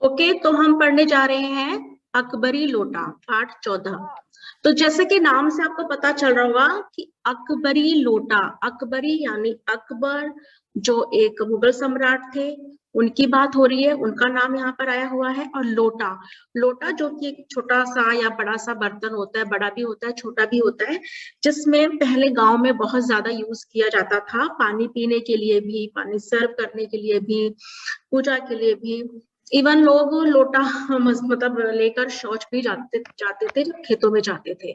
Okay, तो हम पढ़ने जा रहे हैं अकबरी लोटा पाठ 14। तो जैसे कि नाम से आपको पता चल रहा होगा कि अकबरी लोटा, अकबरी यानी अकबर जो एक मुगल सम्राट थे, उनकी बात हो रही है, उनका नाम यहाँ पर आया हुआ है। और लोटा, लोटा जो कि एक छोटा सा या बड़ा सा बर्तन होता है, बड़ा भी होता है छोटा भी होता है, जिसमें पहले गांव में बहुत ज्यादा यूज किया जाता था, पानी पीने के लिए भी, पानी सर्व करने के लिए भी, पूजा के लिए भी। इवन लोग लोटा मतलब लेकर शौच भी जाते जाते थे जब खेतों में जाते थे।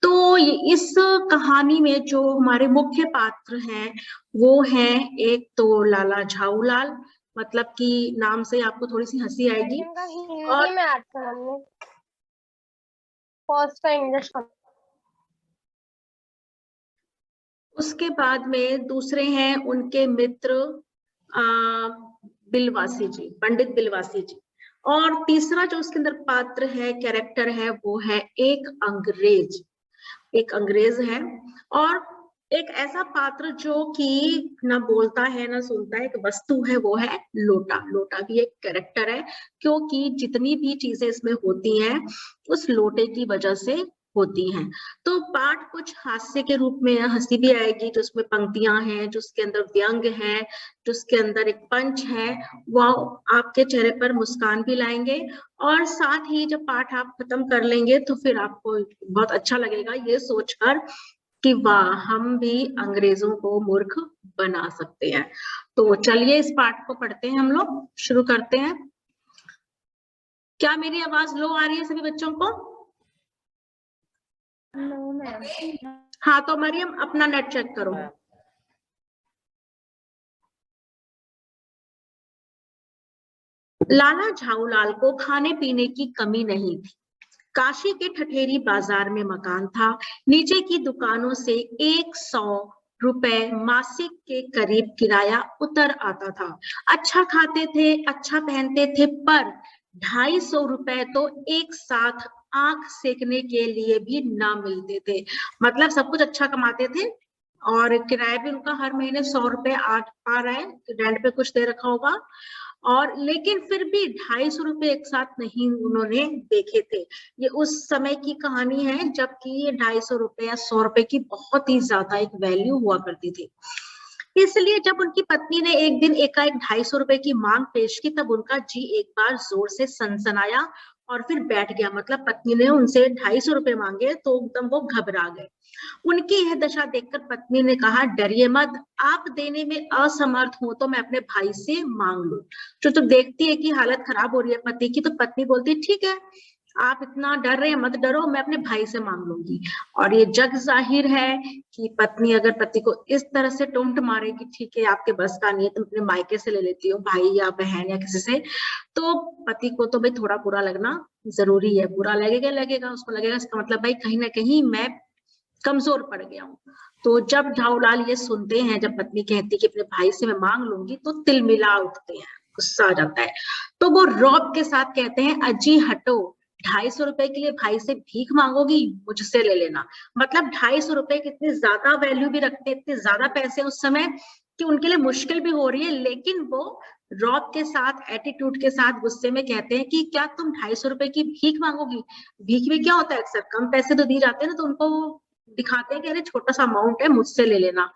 तो इस कहानी में जो हमारे मुख्य पात्र हैं वो हैं, एक तो लाला झाऊलाल, मतलब कि नाम से आपको थोड़ी सी हंसी आएगी। हिंदी में आता है, फर्स्ट इंग्लिश। उसके बाद में दूसरे हैं उनके मित्र बिलवासी जी, पंडित बिलवासी जी। और तीसरा जो उसके अंदर पात्र है, कैरेक्टर है, वो है एक अंग्रेज, एक अंग्रेज है। और एक ऐसा पात्र जो कि ना बोलता है ना सुनता है, एक वस्तु है, वो है लोटा। लोटा भी एक कैरेक्टर है, क्योंकि जितनी भी चीजें इसमें होती हैं उस लोटे की वजह से होती हैं। तो पाठ कुछ हास्य के रूप में, हंसी भी आएगी, जो उसमें पंक्तियां हैं, जो उसके अंदर व्यंग है, जो उसके अंदर एक पंच है, वह आपके चेहरे पर मुस्कान भी लाएंगे। और साथ ही जब पाठ आप खत्म कर लेंगे तो फिर आपको बहुत अच्छा लगेगा ये सोचकर कि वाह, हम भी अंग्रेजों को मूर्ख बना सकते हैं। तो चलिए इस पाठ को पढ़ते हैं, हम लोग शुरू करते हैं। क्या मेरी आवाज लो आ रही है सभी बच्चों को? No ma'am. हाँ, तो मरियम अपना नेट चेक करो। लाला झाऊलाल को खाने पीने की कमी नहीं थी। काशी के ठठेरी बाजार में मकान था। नीचे की दुकानों से 100 रुपए मासिक के करीब किराया उतर आता था। अच्छा खाते थे, अच्छा पहनते थे, पर 250 रुपए तो एक साथ आंख सेकने के लिए भी ना मिलते थे। मतलब सब कुछ अच्छा कमाते थे और किराया भी उनका हर महीने 100 रुपए आ रहा है, रेंट पे कुछ दे रखा होगा। और लेकिन फिर भी 250 रुपए एक साथ नहीं उन्होंने देखे थे। ये उस समय की कहानी है जबकि ये 250 रुपए या 100 रुपए की बहुत ही ज्यादा एक वैल्यू हुआ करती थी। इसलिए जब उनकी पत्नी ने एक दिन एकाएक 250 रुपए की मांग पेश की, तब उनका जी एक बार जोर से सनसनाया और फिर बैठ गया। मतलब पत्नी ने उनसे 250 रुपए मांगे तो एकदम वो घबरा गए। उनकी यह दशा देखकर पत्नी ने कहा, डरिए मत, आप देने में असमर्थ हो तो मैं अपने भाई से मांग लूं। जो देखती है कि हालत खराब हो रही है पति की, तो पत्नी बोलती है, ठीक है, आप इतना डर रहे हैं, मत डरो, मैं अपने भाई से मांग लूंगी। और ये जग जाहिर है कि पत्नी अगर पति को इस तरह से टोंट मारे कि ठीक है आपके बस का नहीं है, तुम अपने मायके से ले लेती हो, भाई या बहन या किसी से, तो पति को तो भाई थोड़ा बुरा लगना जरूरी है। बुरा लगेगा लगेगा, उसको लगेगा इसका मतलब भाई कहीं ना कहीं मैं कमजोर पड़ गया हूँ। तो जब झाऊलाल ये सुनते हैं, जब पत्नी कहती कि अपने भाई से मैं मांग लूंगी, तो तिलमिला उठते हैं, गुस्सा आ जाता है। तो वो रौब के साथ कहते हैं, अजी हटो, 250 रुपए के लिए भाई से भीख मांगोगी, मुझसे ले लेना। मतलब 250 रुपए की इतनी ज्यादा वैल्यू भी रखते, इतने ज्यादा पैसे उस समय कि उनके लिए मुश्किल भी हो रही है, लेकिन वो रौब के साथ, एटीट्यूड के साथ, गुस्से में कहते हैं कि क्या तुम 250 रुपए की भीख मांगोगी? भीख में क्या होता है, अक्सर कम पैसे तो दी जाते हैं ना, तो उनको दिखाते हैं कि अरे छोटा सा अमाउंट है, मुझसे ले लेना।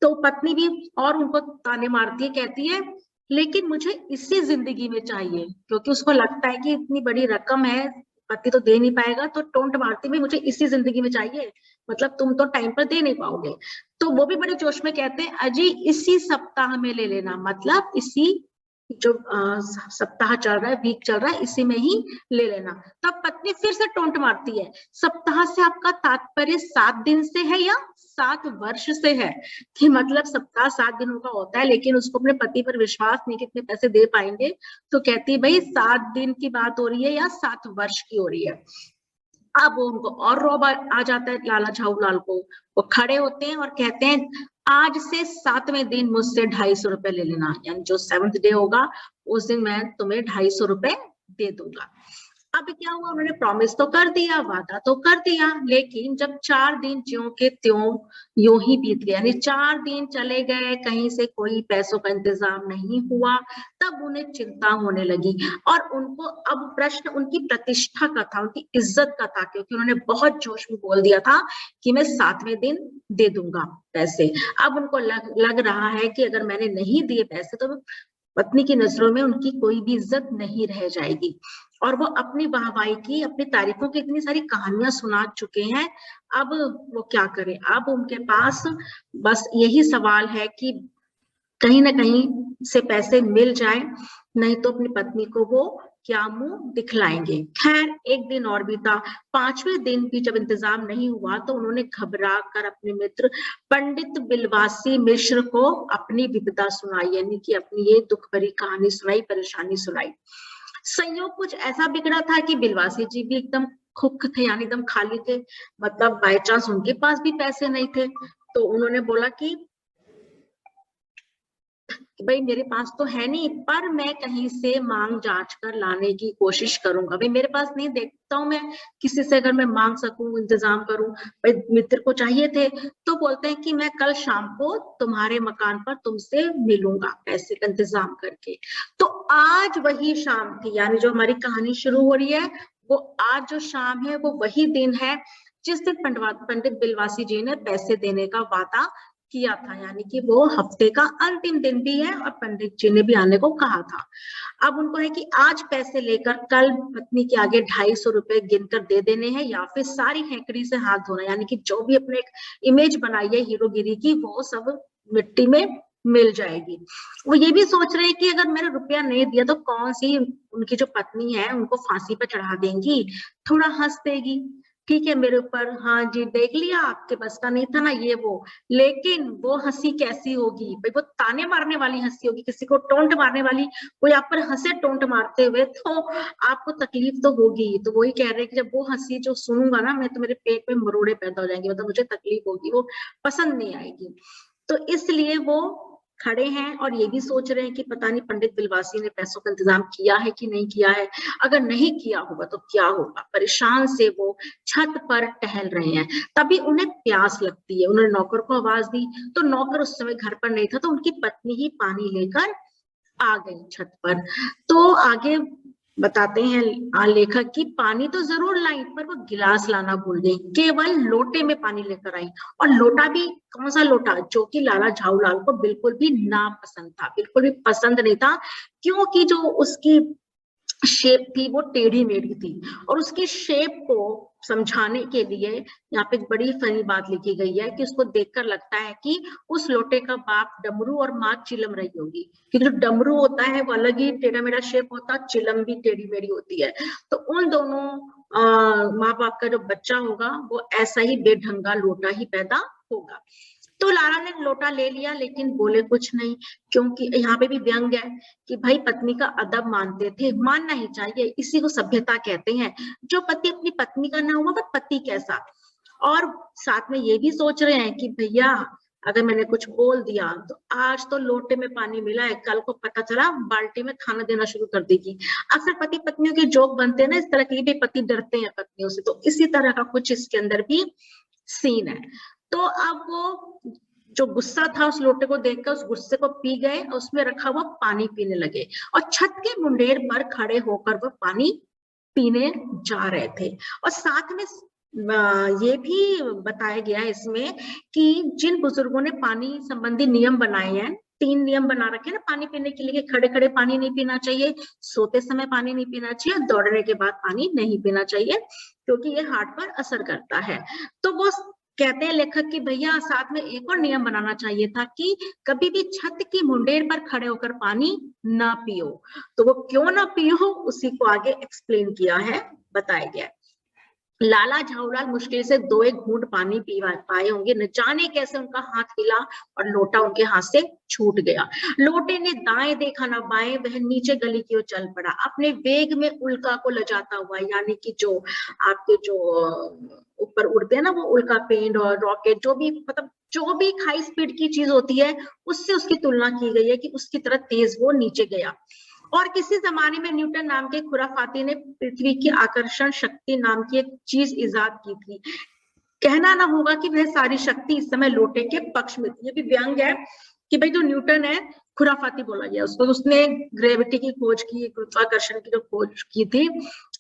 तो पत्नी भी और उनको ताने मारती है, कहती है लेकिन मुझे इसी जिंदगी में चाहिए, क्योंकि उसको लगता है कि इतनी बड़ी रकम है, पति तो दे नहीं पाएगा, तो टोंट मारती में मुझे इसी जिंदगी में चाहिए, मतलब तुम तो टाइम पर दे नहीं पाओगे। तो वो भी बड़े जोश में कहते हैं, अजी इसी सप्ताह में ले लेना, मतलब इसी जो सप्ताह चल रहा है, वीक चल रहा है, इसी में ही ले लेना। तब पत्नी फिर से टोंट मारती है, सप्ताह से आपका तात्पर्य 7 दिन से है या 7 वर्ष से है? कि मतलब सप्ताह 7 दिनों का होता है, लेकिन उसको अपने पति पर विश्वास नहीं कि इतने पैसे दे पाएंगे, तो कहती है भाई 7 दिन की बात हो रही है या 7 वर्ष की हो रही है। अब उनको और रौब आ जाता है लाला झाऊलाल को। वो खड़े होते हैं और कहते हैं, आज से 7वें दिन मुझसे 250 रुपए ले लेना, यानी जो 7th डे होगा उस दिन मैं तुम्हें 250 रुपए दे दूंगा। अब क्या हुआ, उन्होंने प्रॉमिस तो कर दिया, वादा तो कर दिया, लेकिन जब 4 दिन ज्यों के त्यों यूं ही बीत गए, यानी 4 दिन चले गए, कहीं से कोई पैसों का इंतजाम नहीं हुआ, तब उन्हें चिंता होने लगी। और उनको अब प्रश्न उनकी प्रतिष्ठा का था, उनकी इज्जत का था, क्योंकि उन्होंने बहुत जोश में बोल दिया था कि मैं 7वें दिन दे दूंगा पैसे। अब उनको लग रहा है कि अगर मैंने नहीं दिए पैसे तो पत्नी की नजरों में उनकी कोई भी इज्जत नहीं रह जाएगी। और वो अपनी वाहवाही की, अपनी तारीफों की इतनी सारी कहानियां सुना चुके हैं, अब वो क्या करें। अब उनके पास बस यही सवाल है कि कहीं ना कहीं से पैसे मिल जाए, नहीं तो अपनी पत्नी को वो क्या मुंह दिखलाएंगे। खैर, एक दिन और बीता। 5वें दिन भी जब इंतजाम नहीं हुआ तो उन्होंने घबरा कर अपने मित्र पंडित बिलवासी मिश्र को अपनी विपदा सुनाई, यानी कि अपनी ये दुख भरी कहानी सुनाई, परेशानी सुनाई। संयोग कुछ ऐसा बिगड़ा था कि बिलवासी जी भी एकदम खुक थे, यानी एकदम खाली थे, मतलब बाय चांस उनके पास भी पैसे नहीं थे। तो उन्होंने बोला कि भाई मेरे पास तो है नहीं, पर मैं कहीं से मांग जांच कर लाने की कोशिश करूंगा। भाई मेरे पास नहीं, देखता हूँ मैं किसी से अगर मैं मांग सकूं, इंतजाम करूं। भाई मित्र को चाहिए थे, तो बोलते हैं कि मैं कल शाम को तुम्हारे मकान पर तुमसे मिलूंगा पैसे का इंतजाम करके। तो आज वही शाम थी, यानी जो हमारी कहानी शुरू हो रही है, वो आज जो शाम है वो वही दिन है जिस दिन पंडित बिलवासी जी ने पैसे देने का वादा किया था, यानी कि वो हफ्ते का अंतिम दिन भी है और पंडित जी ने भी आने को कहा था। अब उनको है कि आज पैसे लेकर कल पत्नी के आगे 250 रुपए गिनकर दे देने हैं, या फिर सारी हेकड़ी से हाथ धोना, यानी कि जो भी अपने एक इमेज बनाई है हीरोगिरी की, वो सब मिट्टी में मिल जाएगी। वो ये भी सोच रहे हैं कि अगर मैंने रुपया नहीं दिया तो कौन सी उनकी जो पत्नी है उनको फांसी पर चढ़ा देंगी, थोड़ा हंस देगी, ठीक है मेरे ऊपर, हाँ जी देख लिया आपके बस का नहीं था ना ये वो। लेकिन वो हंसी कैसी होगी भाई, वो ताने मारने वाली हंसी होगी, किसी को टोंट मारने वाली। कोई आप पर हंसे टोंट मारते हुए तो आपको तकलीफ तो होगी। तो वही कह रहे हैं कि जब वो हंसी जो सुनूंगा ना मैं, तो मेरे पेट में मरोड़े पैदा हो जाएंगे, मतलब मुझे तकलीफ होगी, वो पसंद नहीं आएगी। तो इसलिए वो खड़े हैं और ये भी सोच रहे हैं कि पता नहीं पंडित बिलवासी ने पैसों का इंतजाम किया है कि नहीं किया है। अगर नहीं किया होगा तो क्या होगा। परेशान से वो छत पर टहल रहे हैं, तभी उन्हें प्यास लगती है। उन्होंने नौकर को आवाज दी, तो नौकर उस समय घर पर नहीं था, तो उनकी पत्नी ही पानी लेकर आ गई छत पर। तो आगे बताते हैं लेखक की पानी तो जरूर लाई, पर वो गिलास लाना भूल गई, केवल लोटे में पानी लेकर आई। और लोटा भी कौन सा लोटा, जो कि लाला झाऊलाल को बिल्कुल भी नापसंद था, बिल्कुल भी पसंद नहीं था, क्योंकि जो उसकी शेप थी वो टेढ़ी मेढ़ी थी। और उसकी शेप को समझाने के लिए यहाँ पे एक बड़ी फनी बात लिखी गई है कि उसको देखकर लगता है कि उस लोटे का बाप डमरू और माँ चिलम रही होगी, क्योंकि जो डमरू होता है वो अलग ही टेढ़ा मेढ़ा शेप होता है, चिलम भी टेढ़ी मेढ़ी होती है। तो उन दोनों माँ बाप का जो बच्चा होगा वो ऐसा ही बेढंगा लोटा ही पैदा होगा। तो लाला ने लोटा ले लिया, लेकिन बोले कुछ नहीं, क्योंकि यहाँ पे भी व्यंग है कि भाई पत्नी का अदब मानते थे, मानना ही चाहिए, इसी को सभ्यता कहते हैं। जो पति अपनी पत्नी का ना हुआ वो पति कैसा। और साथ में ये भी सोच रहे हैं कि भैया अगर मैंने कुछ बोल दिया तो आज तो लोटे में पानी मिला है, कल को पता चला बाल्टी में खाना देना शुरू कर देगी। अक्सर पति पत्नियों के जोक बनते हैं ना इस तरह के, भी पति डरते हैं पत्नियों से, तो इसी तरह का कुछ इसके अंदर भी सीन है। तो अब वो जो गुस्सा था उस लोटे को देखकर उस गुस्से को पी गए, उसमें रखा हुआ पानी पीने लगे, और छत के मुंडेर पर खड़े होकर वो पानी पीने जा रहे थे। और साथ में ये भी बताया गया है इसमें कि जिन बुजुर्गों ने पानी संबंधी नियम बनाए हैं, 3 नियम बना रखे हैं ना पानी पीने के लिए, खड़े खड़े पानी नहीं पीना चाहिए, सोते समय पानी नहीं पीना चाहिए, दौड़ने के बाद पानी नहीं पीना चाहिए, क्योंकि ये हार्ट पर असर करता है। तो वो कहते हैं लेखक कि भैया साथ में एक और नियम बनाना चाहिए था कि कभी भी छत की मुंडेर पर खड़े होकर पानी ना पियो। तो वो क्यों ना पियो उसी को आगे एक्सप्लेन किया है, बताया गया है। लाला झाऊलाल मुश्किल से 2 घूंट पानी पी पाए होंगे, न जाने कैसे उनका हाथ हिला और लोटा उनके हाथ से छूट गया। लोटे ने दाएं देखा ना बाएं, वह नीचे गली की ओर चल पड़ा, अपने वेग में उल्का को लजाता हुआ, यानी कि जो आपके जो ऊपर उड़ते हैं ना वो उल्का पिंड और रॉकेट, जो भी मतलब जो भी हाई स्पीड की चीज होती है उससे उसकी तुलना की गई है कि उसकी तरह तेज वो नीचे गया। और किसी जमाने में न्यूटन नाम के खुराफाती ने पृथ्वी की आकर्षण शक्ति नाम की एक चीज इजाद की थी। कहना ना होगा कि वह सारी शक्ति इस समय लोटे के पक्ष में थी। ये भी व्यंग है कि भाई जो न्यूटन है खुराफाती बोला गया उसको, उसने ग्रेविटी की खोज की, गुरुत्वाकर्षण की जो खोज की थी,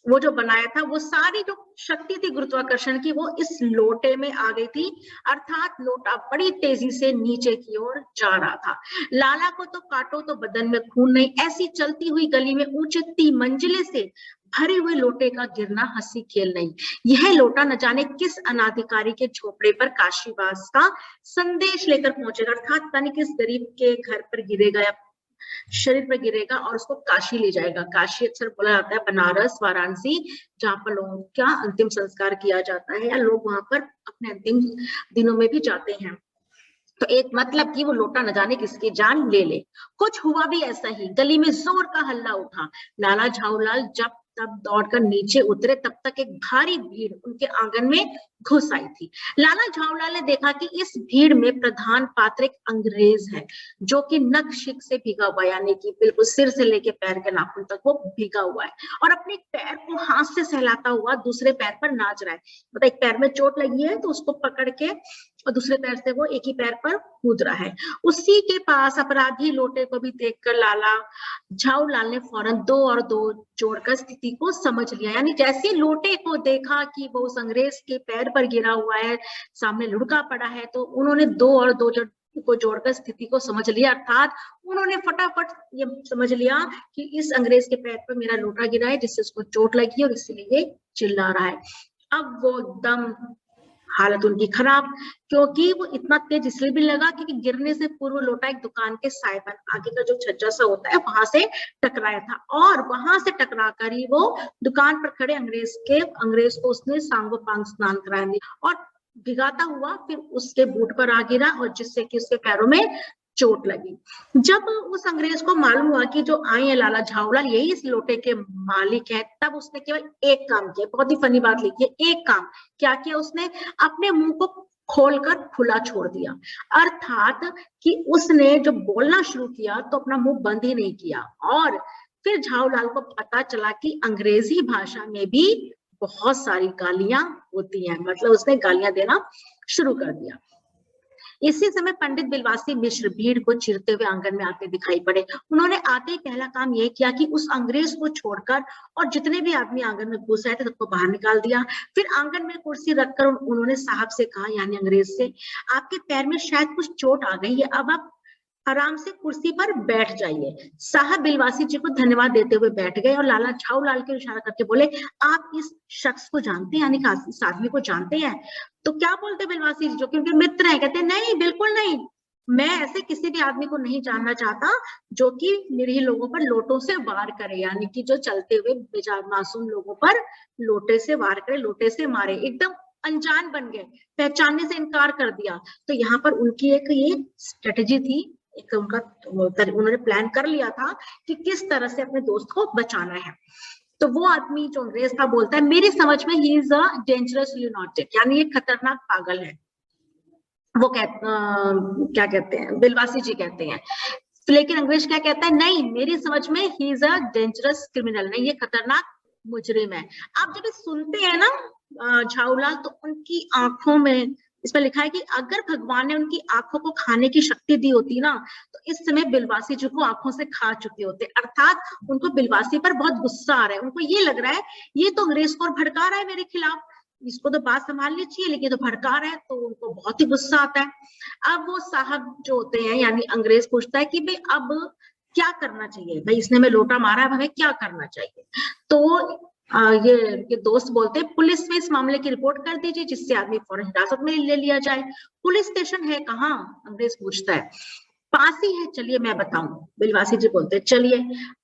वो जो बनाया था, वो सारी जो शक्ति थी गुरुत्वाकर्षण की वो इस लोटे में आ गई थी, अर्थात लोटा बड़ी तेजी से नीचे की ओर जा रहा था। लाला को तो काटो तो बदन में खून नहीं, ऐसी चलती हुई गली में ऊंचे 3 मंजिले से भरे हुए लोटे का गिरना हंसी खेल नहीं। यह लोटा न जाने किस अनाधिकारी के झोपड़े पर काशीवास का संदेश लेकर पहुंचेगा, अर्थात पता नहीं किस गरीब के घर पर गिरेगा या शरीर पर गिरेगा और उसको काशी ले जाएगा। काशी अक्सर बोला जाता है बनारस, वाराणसी, जहाँ पर लोगों का अंतिम संस्कार किया जाता है या लोग वहां पर अपने अंतिम दिनों में भी जाते हैं। तो एक मतलब कि वो लोटा न जाने किसकी जान ले ले। कुछ हुआ भी ऐसा ही, गली में जोर का हल्ला उठा। लाला झाऊलाल जब तब दौड़कर नीचे उतरे तब तक एक भारी भीड़ उनके आंगन में घुस आई थी। लाला झाऊलाल ने देखा कि इस भीड़ में प्रधान पात्र एक अंग्रेज है जो कि नख शिक से भीगा हुआ, यानी कि बिल्कुल सिर से लेके पैर के नाखून तक वो भीगा हुआ है और अपने पैर को हाथ से सहलाता हुआ दूसरे पैर पर नाच रहा है। मतलब एक पैर में चोट लगी है तो उसको पकड़ के और दूसरे पैर से वो एक ही पैर पर कूद रहा है। उसी के पास अपराधी लोटे को भी देखकर लाला झाऊलाल ने फौरन 2 और 2 जोड़कर स्थिति को समझ लिया। यानी जैसे लोटे को देखा कि वो उस अंग्रेज के पैर पर गिरा हुआ है, सामने लुढ़का पड़ा है, तो उन्होंने 2 और 2 को जोड़कर स्थिति को समझ लिया, अर्थात उन्होंने फटाफट ये समझ लिया कि इस अंग्रेज के पैर पर मेरा लोटा गिरा है जिससे उसको चोट लगी है और इसलिए ये चिल्ला रहा है। अब वो एकदम हालत उनकी खराब, क्योंकि वो इतना तेज इसलिए भी लगा क्योंकि गिरने से पूर्व लोटा एक दुकान के साइड आगे का जो छज्जा सा होता है वहां से टकराया था और वहां से टकराकर ही वो दुकान पर खड़े अंग्रेज को उसने सांगोपांग स्नान करा दिया और भिगाता हुआ फिर उसके बूट पर आ गिरा और जिससे कि उसके पैरों में चोट लगी। जब उस अंग्रेज को मालूम हुआ कि जो आए हैं लाला झाऊलाल यही इस लोटे के मालिक है, तब उसने केवल एक काम किया। बहुत ही फनी बात लिखी है, एक काम क्या किया उसने, अपने मुंह को खोलकर खुला छोड़ दिया, अर्थात कि उसने जब बोलना शुरू किया तो अपना मुंह बंद ही नहीं किया। और फिर झाऊलाल को पता चला कि अंग्रेजी भाषा में भी बहुत सारी गालियां होती हैं, मतलब उसने गालियां देना शुरू कर दिया। इसी समय पंडित बिलवासी मिश्र भीड़ को चीरते हुए आंगन में आते दिखाई पड़े। उन्होंने आते ही पहला काम यह किया कि उस अंग्रेज को छोड़कर और जितने भी आदमी आंगन में घुस आए थे सबको बाहर निकाल दिया। फिर आंगन में कुर्सी रखकर उन्होंने साहब से कहा, यानी अंग्रेज से, आपके पैर में शायद कुछ चोट आ गई है, अब आप आराम से कुर्सी पर बैठ जाइए। साहब बिलवासी जी को धन्यवाद देते हुए बैठ गए और लाला झाऊलाल के इशारा करके बोले, आप इस शख्स को जानते हैं, यानी इस आदमी को जानते हैं? तो क्या बोलते बिलवासी जी जो कि उनके मित्र हैं, कहते नहीं बिल्कुल नहीं, मैं ऐसे किसी भी आदमी को नहीं जानना चाहता जो कि निरीह लोगों पर लोटों से वार करे, यानी कि जो चलते हुए बेचारे मासूम लोगों पर लोटे से वार करे, लोटे से मारे। एकदम अनजान बन गए, पहचानने से इनकार कर दिया। तो यहाँ पर उनकी एक ये स्ट्रेटेजी थी, एक उनका उन्होंने प्लान कर लिया था कि किस तरह से अपने दोस्त को बचाना है। तो वो आदमी जो अंग्रेज था बोलता है, मेरी समझ में he is a dangerous lunatic, यानी ये खतरनाक पागल है। वो क्या कहते हैं, बिलवासी जी कहते हैं। लेकिन अंग्रेज क्या कहता है, नहीं मेरी समझ में he is a dangerous criminal, नहीं ये खतरनाक मुजरिम है। आप जब सुनते हैं ना झाऊलाल तो उनकी आंखों में इसमें लिखा है कि अगर भगवान ने उनकी आंखों को खाने की शक्ति दी होती ना तो इस समय बिलवासी जी को आंखों से खा चुके होते, अर्थात उनको बिलवासी पर बहुत गुस्सा आ रहा है। उनको ये लग रहा है ये तो अंग्रेज को भड़का रहा है मेरे खिलाफ, इसको तो बात संभालनी चाहिए लेकिन तो भड़का रहा है, तो उनको बहुत ही गुस्सा आता है। अब वो साहब जो होते हैं यानी अंग्रेज पूछता है कि भाई अब क्या करना चाहिए, भाई इसने हमें लोटा मारा है, हमें क्या करना चाहिए? तो ये दोस्त बोलते हैं पुलिस में इस मामले की रिपोर्ट कर दीजिए जिससे आदमी फौरन हिरासत में ले लिया जाए। पुलिस स्टेशन है कहाँ, अंग्रेज पूछता है। पास ही है, चलिए मैं बताऊं, बिलवासी जी बोलते हैं चलिए।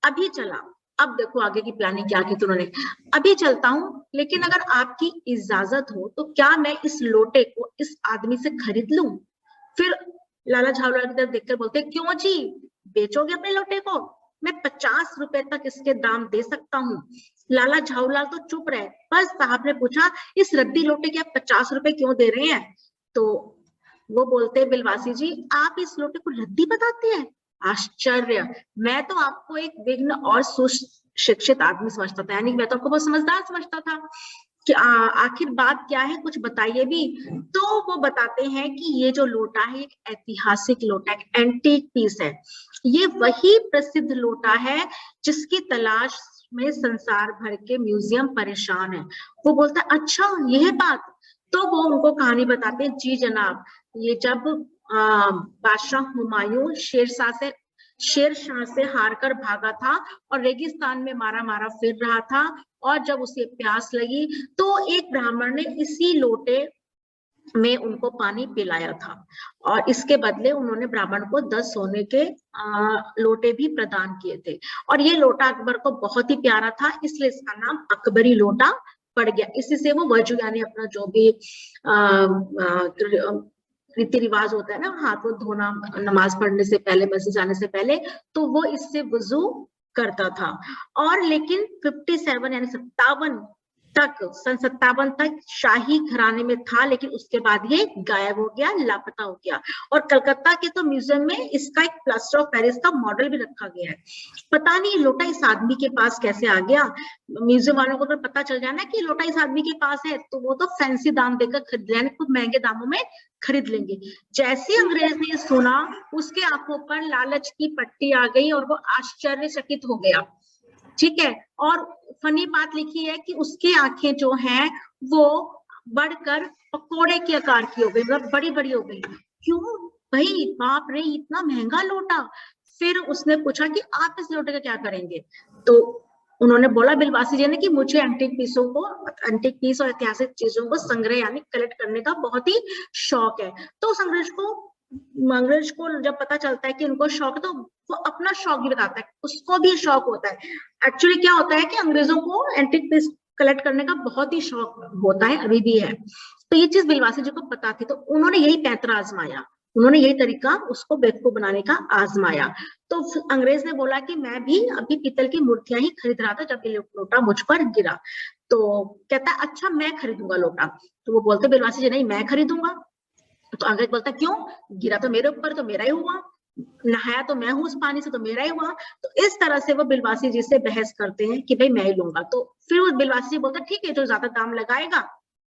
अभी चला, अब देखो आगे की प्लानिंग क्या की थी उन्होंने, अभी चलता हूँ लेकिन अगर आपकी इजाजत हो तो क्या मैं इस लोटे को इस आदमी से खरीद लूं? फिर लाला झाऊलाल की तरफ देखकर बोलते क्यों जी, बेचोगे अपने लोटे को? मैं 50 रुपए तक इसके दाम दे सकता हूँ। लाला झाऊलाल तो चुप रहे, बस साहब ने पूछा इस रद्दी लोटे के आप 50 रुपए क्यों दे रहे हैं? तो वो बोलते बिलवासी जी, आप इस लोटे को रद्दी बताते हैं? आश्चर्य, मैं तो आपको एक विघ्न और सुशिक्षित आदमी समझता था, यानी मैं तो आपको बहुत समझदार समझता था कि आखिर बात क्या है, कुछ बताइए भी। तो वो बताते हैं कि ये जो लोटा है एक ऐतिहासिक लोटा, एक एंटीक पीस है। ये वही प्रसिद्ध लोटा है जिसकी तलाश में संसार भर के म्यूजियम परेशान है। वो बोलता है अच्छा यह बात, तो वो उनको कहानी बताते हैं, जी जनाब, ये जब बादशाह हुमायूं शेर शाह से हारकर भागा था और रेगिस्तान में मारा मारा फिर रहा था, और जब उसे प्यास लगी तो एक ब्राह्मण ने इसी लोटे में उनको पानी पिलाया था, और इसके बदले उन्होंने ब्राह्मण को 10 सोने के लोटे भी प्रदान किए थे। और ये लोटा अकबर को बहुत ही प्यारा था, इसलिए इसका नाम अकबरी लोटा पड़ गया। इसी से वो वजू यानी अपना जो भी रीति रिवाज होता है ना, हाथ धोना नमाज पढ़ने से पहले, मस्जिद जाने से पहले, तो वो इससे वजू करता था। और लेकिन 57 यानी 57 तक, सन 57 तक शाही घराने में था, लेकिन उसके बाद ये गायब हो गया, लापता हो गया। और कलकत्ता के तो म्यूजियम में इसका एक प्लास्टर ऑफ पेरिस का मॉडल भी रखा गया है। पता नहीं लोटा इस आदमी के पास कैसे आ गया। म्यूजियम वालों को अगर पता चल जाए ना कि लोटा इस आदमी के पास है, तो वो तो फैंसी दाम देकर खरीद लेंगे, खूब महंगे दामों में खरीद लेंगे। जैसे अंग्रेज ने सुना, उसके आंखों पर लालच की पट्टी आ गई और वो आश्चर्यचकित हो गया। ठीक है, और फनी बात लिखी है कि उसकी आंखें जो हैं वो बढ़कर पकोड़े के आकार की हो गई, मतलब बड़ी बड़ी हो गई। क्यों भाई, बाप रे, इतना महंगा लोटा। फिर उसने पूछा कि आप इस लोटे का क्या करेंगे, तो उन्होंने बोला बिलवासी जी ने कि मुझे एंटीक पीस और ऐतिहासिक चीजों को संग्रह यानी कलेक्ट करने का बहुत ही शौक है। तो उस अंग्रेज को जब पता चलता है कि उनको शौक है, तो वो अपना शौक भी बताता है, उसको भी शौक होता है। एक्चुअली क्या होता है कि अंग्रेजों को एंटीक पीस कलेक्ट करने का बहुत ही शौक होता है, अभी भी है। तो ये चीज बिलवासी जी को पता थी, तो उन्होंने यही पैंतरा आजमाया, उन्होंने यही तरीका उसको बेवकूफ बनाने का आजमाया। तो अंग्रेज ने बोला कि मैं भी अभी पीतल की मूर्तियां ही खरीद रहा था जब ये लोटा मुझ पर गिरा। तो कहता है अच्छा मैं खरीदूंगा लोटा। तो वो बोलते बिलवासी जी नहीं मैं खरीदूंगा। तो अंग्रेज बोलता क्यों, गिरा तो मेरे ऊपर, तो मेरा ही हुआ, नहाया तो मैं हूं उस पानी से, तो मेरा ही हुआ। तो इस तरह से वो बिलवासी जी से बहस करते हैं कि भाई मैं ही लूंगा। तो फिर वो बिलवासी जी बोलते ठीक है, जो ज्यादा दाम लगाएगा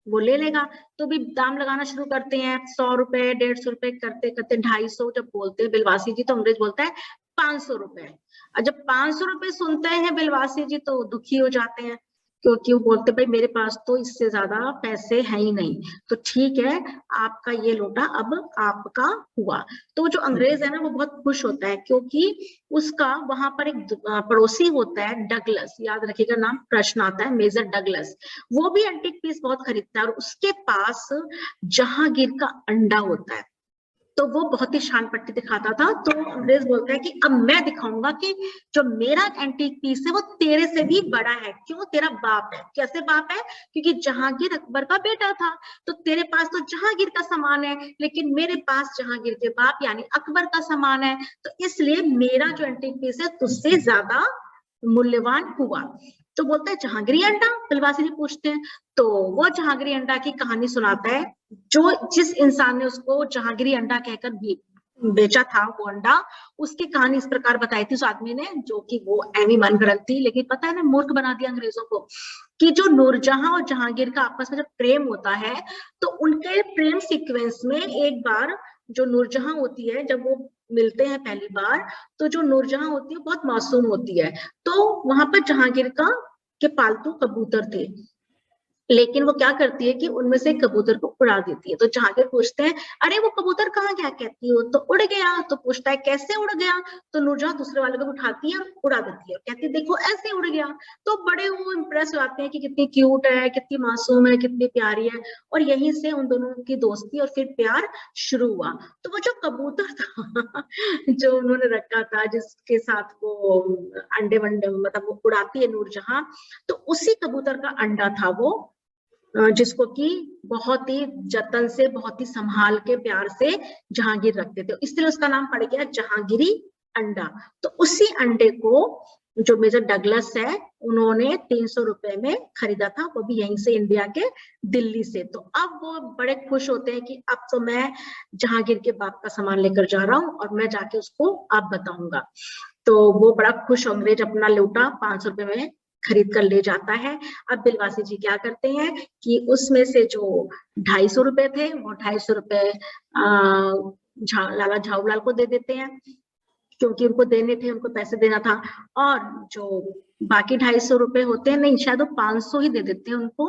वो ले लेगा। तो भी दाम लगाना शुरू करते हैं, 100 रुपए, 150 रुपए, करते करते 250 जब बोलते हैं बिलवासी जी, तो अंग्रेज बोलता है 500 रुपए। और जब 500 रुपए सुनते हैं बिलवासी जी तो दुखी हो जाते हैं, क्योंकि वो बोलते भाई मेरे पास तो इससे ज्यादा पैसे है ही नहीं। तो ठीक है, आपका ये लोटा अब आपका हुआ। तो जो अंग्रेज है ना वो बहुत खुश होता है, क्योंकि उसका वहां पर एक पड़ोसी होता है डगलस, याद रखिएगा नाम, प्रश्न आता है, मेजर डगलस। वो भी एंटीक पीस बहुत खरीदता है, और उसके पास जहांगीर का अंडा होता है। तो वो बहुत ही शान पट्टी दिखाता था। तो अंग्रेज बोलता है कि अब मैं दिखाऊंगा कि जो मेरा एंटीक पीस है वो तेरे से भी बड़ा है। क्यों, तेरा बाप है। कैसे बाप है, क्योंकि जहांगीर अकबर का बेटा था, तो तेरे पास तो जहांगीर का सामान है, लेकिन मेरे पास जहांगीर के बाप यानी अकबर का सामान है, तो इसलिए मेरा जो एंटीक पीस है तुझसे ज्यादा मूल्यवान हुआ। तो बोलता है जहांगीरी अंडा, बिलवासी जी पूछते हैं। तो वो जहांगीरी अंडा की कहानी सुनाता है, जिस इंसान ने उसको जहांगीरी अंडा कहकर भी बेचा था वो अंडा, उसकी कहानी इस प्रकार बताई थी उस आदमी ने, जो कि वो एमी मनगढ़ंत थी, लेकिन पता है ना मूर्ख बना दिया अंग्रेजों को, कि जो नूरजहां और जहांगीर का आपस में जब प्रेम होता है, तो उनके प्रेम सीक्वेंस में एक बार जो नूरजहां होती है, जब वो मिलते हैं पहली बार, तो जो नूरजहां होती है बहुत मासूम होती है। तो वहां पर जहांगीर के पालतू कबूतर थे, लेकिन वो क्या करती है कि उनमें से कबूतर को उड़ा देती है। तो जहांगीर पूछते हैं अरे वो कबूतर कहाँ गया, कहती हो तो उड़ गया। तो पूछता है कैसे उड़ गया, तो नूरजहां दूसरे वाले को उठाती है, उड़ा देती है, कहती है देखो ऐसे उड़ गया। तो बड़े वो इम्प्रेस हो जाते हैं कि कितनी क्यूट है, कितनी मासूम है, कितनी प्यारी है, और यहीं से उन दोनों की दोस्ती और फिर प्यार शुरू हुआ। तो वो जो कबूतर था जो उन्होंने रखा था, जिसके साथ वो अंडे वंडे मतलब वो उड़ाती है नूरजहां, तो उसी कबूतर का अंडा था वो, जिसको कि बहुत ही जतन से, बहुत ही संभाल के, प्यार से जहांगीर रखते थे, इसलिए उसका नाम पड़ गया जहांगीरी अंडा। तो उसी अंडे को जो मेजर डगलस है उन्होंने 300 रुपए में खरीदा था, वो भी यहीं से इंडिया के दिल्ली से। तो अब वो बड़े खुश होते हैं कि अब तो मैं जहांगीर के बाप का सामान लेकर जा रहा हूँ और मैं जाके उसको अब बताऊंगा। तो वो बड़ा खुश अंग्रेज अपना लोटा 500 रुपए में खरीद कर ले जाता है। अब बिलवासी जी क्या करते हैं कि उसमें से जो 250 रुपए थे वो 250 रुपए लाला झाऊलाल को दे देते हैं, क्योंकि उनको देने थे, उनको पैसे देना था। और जो बाकी 250 रुपए होते हैं, नहीं शायद वो 500 ही दे देते हैं उनको।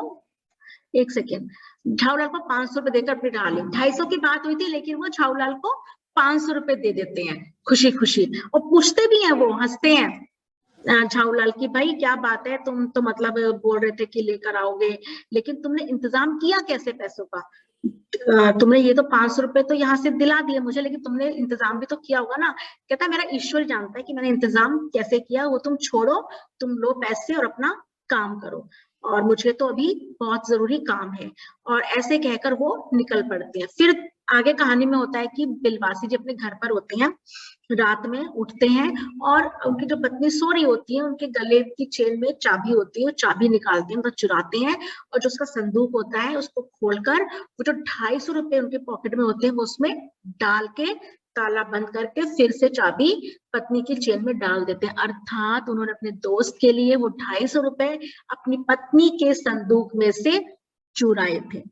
एक सेकेंड, झाऊलाल को 500 रुपए देकर अपनी डाली, 250 की बात हुई थी लेकिन वो झाऊलाल को 500 रुपए दे देते हैं खुशी खुशी। और पूछते भी हैं, वो हंसते हैं झाऊलाल की, भाई क्या बात है, तुम तो मतलब बोल रहे थे कि लेकर आओगे, लेकिन तुमने इंतजाम किया कैसे पैसों का? तुमने ये तो 500 रुपए तो यहाँ से दिला दिए मुझे, लेकिन तुमने इंतजाम भी तो किया होगा ना। कहता है मेरा ईश्वर जानता है कि मैंने इंतजाम कैसे किया, वो तुम छोड़ो, तुम लो पैसे और अपना काम करो, और मुझे तो अभी बहुत जरूरी काम है। और ऐसे कहकर वो निकल पड़ते हैं। फिर आगे कहानी में होता है कि बिलवासी जी अपने घर पर होते हैं, रात में उठते हैं और उनकी जो पत्नी सो रही होती है, उनके गले की चेन में चाबी होती है, वो चाबी निकालते हैं, मतलब चुराते हैं, और जो उसका संदूक होता है उसको खोलकर वो जो 250 रुपए उनके पॉकेट में होते हैं वो उसमें डाल के ताला बंद करके फिर से चाबी पत्नी की चेन में डाल देते हैं। अर्थात उन्होंने अपने दोस्त के लिए वो 250 रुपए अपनी पत्नी के संदूक में से चुराए थे,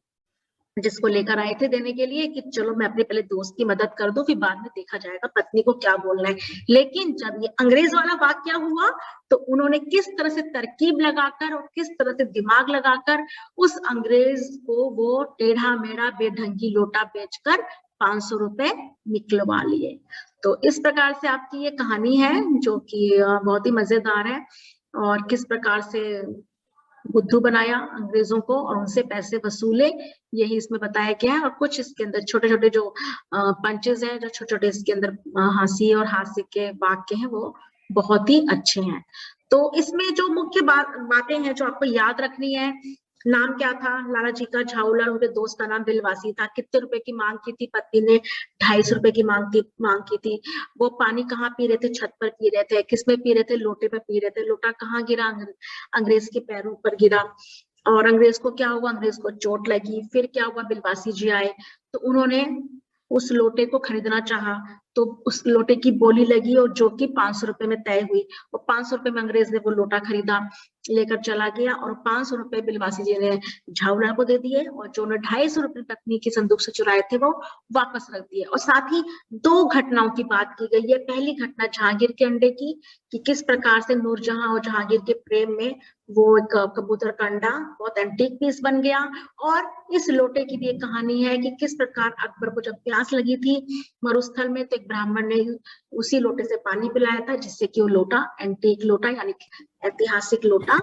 जिसको लेकर आए थे देने के लिए कि चलो मैं अपने पहले दोस्त की मदद कर दूं, फिर बाद में देखा जाएगा पत्नी को क्या बोलना है। लेकिन जब ये अंग्रेज वाला वाकया हुआ तो उन्होंने किस तरह से तरकीब लगाकर और किस तरह से दिमाग लगाकर उस अंग्रेज को वो टेढ़ा मेढ़ा बेढंगी लोटा बेचकर 500 रुपए निकलवा लिए। तो इस प्रकार से आपकी ये कहानी है जो कि बहुत ही मजेदार है, और किस प्रकार से बुद्धू बनाया अंग्रेजों को और उनसे पैसे वसूले, यही इसमें बताया गया है। और कुछ इसके अंदर छोटे छोटे जो पंचेस हैं, जो छोटे छोटे इसके अंदर हंसी और हास्य के वाक्य हैं, वो बहुत ही अच्छे हैं। तो इसमें जो मुख्य बातें हैं जो आपको याद रखनी है, नाम क्या था लाला जी का, झाऊलाल, उनके दोस्त का नाम बिलवासी था, कितने रुपए की मांग की थी पत्नी ने, 250 रुपए की मांग की थी। वो पानी कहाँ पी रहे थे, छत पर पी रहे थे, किसमें पी रहे थे, लोटे पे पी रहे थे, लोटा कहाँ गिरा, अंग्रेज के पैरों पर गिरा, और अंग्रेज को क्या हुआ, अंग्रेज को चोट लगी। फिर क्या हुआ, बिलवासी जी आए तो उन्होंने उस लोटे को खरीदना चाहा, तो उस लोटे की बोली लगी और जो कि 500 रुपए में तय हुई, और 500 रुपए में अंग्रेज ने वो लोटा खरीदा, लेकर चला गया, और 500 रुपए बिलवासी जी ने झाऊलाल को दे दिए, और जो 250 रुपए पत्नी के संदूक से चुराए थे वो वापस रख दिए। और साथ ही 2 घटनाओं की बात की गई है। पहली घटना जहांगीर के अंडे की, कि किस प्रकार से नूरजहां और जहांगीर के प्रेम में वो एक कबूतर का अंडा बहुत एंटीक पीस बन गया। और इस लोटे की भी एक कहानी है कि किस प्रकार अकबर को जब प्यास लगी थी मरुस्थल में, तो एक ब्राह्मण ने उसी लोटे से पानी पिलाया था, जिससे कि वो लोटा एंटीक लोटा यानी ऐतिहासिक लोटा